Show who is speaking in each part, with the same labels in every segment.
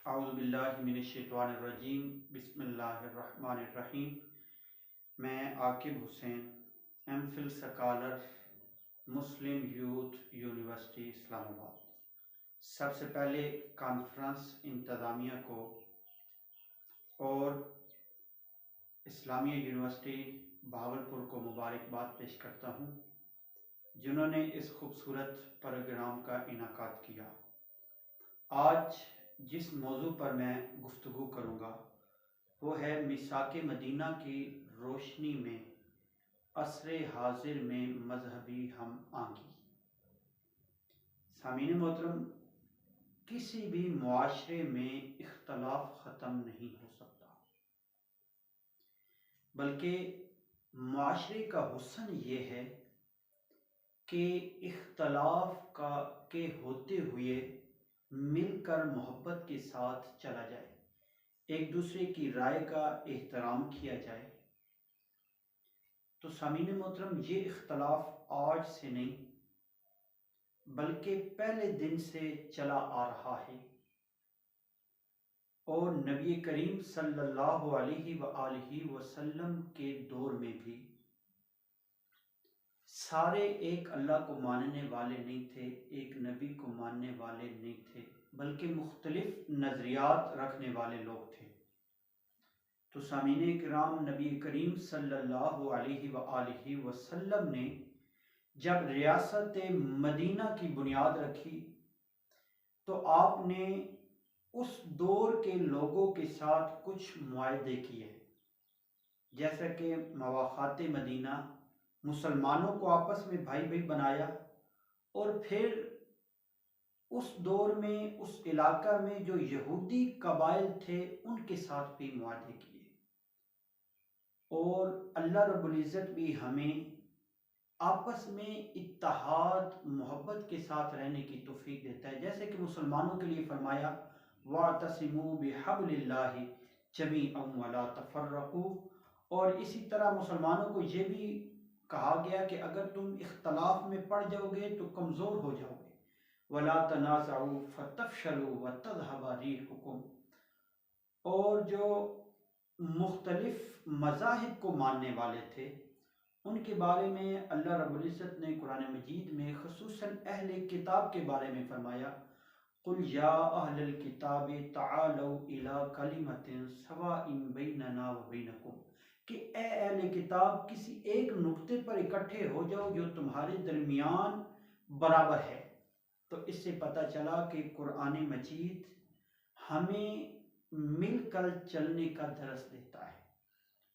Speaker 1: औज़ुबिल्लाहिमिनश्शैतानिर्रजीम बिस्मिल्लाहिर्रहमानिर्रहीम। मैं Aqib Hussain, MPhil scholar, मुस्लिम youth university Islamabad. सबसे पहले कॉन्फ्रेंस इंतज़ामिया को और इस्लामिया यूनिवर्सिटी भावलपुर को मुबारकबाद पेश करता हूँ, जिन्होंने इस खूबसूरत प्रोग्राम का इनेकाद किया। आज जिस मौजू पर मैं गुफ्तगू करूँगा वो है मिसाक मदीना की रोशनी में असरे हाजिर में मजहबी हम आंगी। सामीन मोहतरम, किसी भी मुआशरे में इख्तलाफ ख़त्म नहीं हो सकता, बल्कि मुआशरे का हुस्न ये है कि इख्तलाफ के होते हुए मिलकर मोहब्बत के साथ चला जाए, एक दूसरे की राय का एहतराम किया जाए। तो सामीन मोहतरम, ये इख्तलाफ आज से नहीं बल्कि पहले दिन से चला आ रहा है और नबी करीम सल्लल्लाहु अलैहि वसल्लम के दौर में भी सारे एक अल्लाह को मानने वाले नहीं थे, एक नबी को मानने वाले नहीं थे, बल्कि मुख्तलिफ नज़रियात रखने वाले लोग थे। तो सामीन किराम, नबी करीम सल्लल्लाहु अलैहि वसल्लम ने जब रियासत मदीना की बुनियाद रखी तो आपने उस दौर के लोगों के साथ कुछ मुआहदे किए, जैसा कि मवाक़ात मदीना, मुसलमानों को आपस में भाई भाई बनाया, और फिर उस दौर में उस इलाका में जो यहूदी कबाइल थे उनके साथ भी मुआहदे किए। और अल्लाह रब्बुल इज़्ज़त भी हमें आपस में इत्तेहाद मोहब्बत के साथ रहने की तौफीक देता है, जैसे कि मुसलमानों के लिए फरमाया वातसिमू बिहब्लिल्लाहि जमीअन वला तफर्रकू, और इसी तरह मुसलमानों को ये भी कहा गया कि अगर तुम इख्तलाफ में पड़ जाओगे तो कमज़ोर हो जाओगे। वला तनाज़उ फतफशलू वतज़हब रिहुकुम। और जो मुख्तलिफ मज़ाहिब को मानने वाले थे उनके बारे में अल्लाह रब्बुल इज़्ज़त ने कुरान मजीद में खुसूसन अहले किताब के बारे में फरमाया, कुल या अहलल किताबि तआलौ इला कलिमतिन सवाइन बैनना व बैनकुम, कि ए अहले किताब, किसी एक नुक्ते पर इकट्ठे हो जाओ जो तुम्हारे दरमियान बराबर है। तो इससे पता चला कि कुरान मजीद हमें मिलकर चलने का दरस देता है।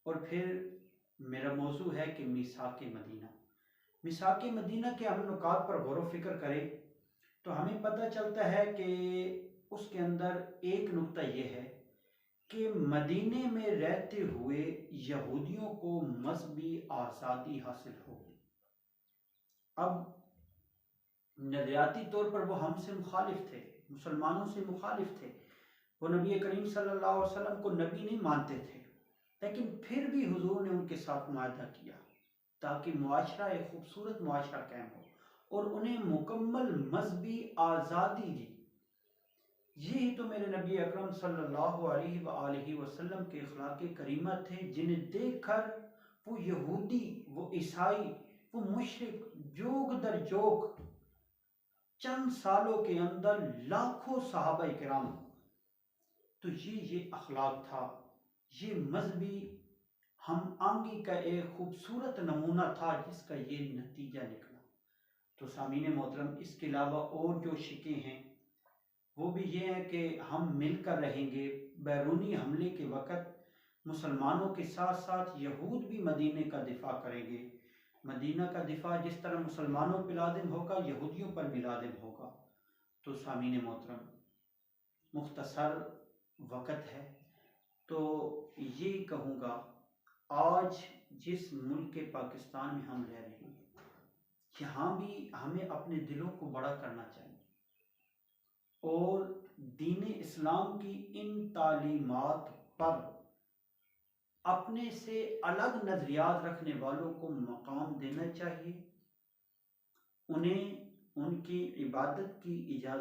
Speaker 1: और फिर मेरा मौजू है कि मिसाक मदीना। मिसाक मदीना के हम नुकात पर गौर व फिक्र करें तो हमें पता चलता है कि उसके अंदर एक नुक्ता यह है कि मदीने में रहते हुए यहूदियों को मजहबी आज़ादी हासिल होगी। अब नज़रियाती तौर पर वो हमसे मुखालिफ थे, मुसलमानों से मुखालिफ थे, वो नबी करीम सल्लल्लाहु अलैहि वसल्लम को नबी नहीं मानते थे, लेकिन फिर भी हुजूर ने उनके साथ मुआहदा किया ताकि मुआशरा एक खूबसूरत मुआशरा कायम हो और उन्हें मुकम्मल मजहबी आज़ादी दी। यही तो मेरे नबी अकरम सल्लल्लाहु अलैहि वसल्लम के अखलाक करीमा थे, जिन्हें देखकर वो यहूदी, वो ईसाई, वो मुशरिक जोग दर जोग चंद सालों के अंदर लाखों सहाबा किराम, तो ये अखलाक था, ये मजहबी हम आंगी का एक खूबसूरत नमूना था जिसका ये नतीजा निकला। तो सामीन मोहतरम, इसके अलावा और जो शिकें हैं वो भी ये है कि हम मिलकर रहेंगे। बैरूनी हमले के वक़्त मुसलमानों के साथ साथ यहूद भी मदीने का दिफा करेंगे। मदीना का दिफा जिस तरह मुसलमानों पर लाजिम होगा, यहूदियों पर भी लाजिम होगा। तो सामीन मोहतरम, मुख्तसर वक़्त है तो ये कहूँगा, आज जिस मुल्क के पाकिस्तान में हम रह रहे हैं, यहाँ भी हमें अपने दिलों को बड़ा करना चाहिए और दीन इस्लाम की इन तालीमात पर अपने से अलग नज़रियात रखने वालों को मकाम देना चाहिए, उन्हें उनकी इबादत की इजाज़त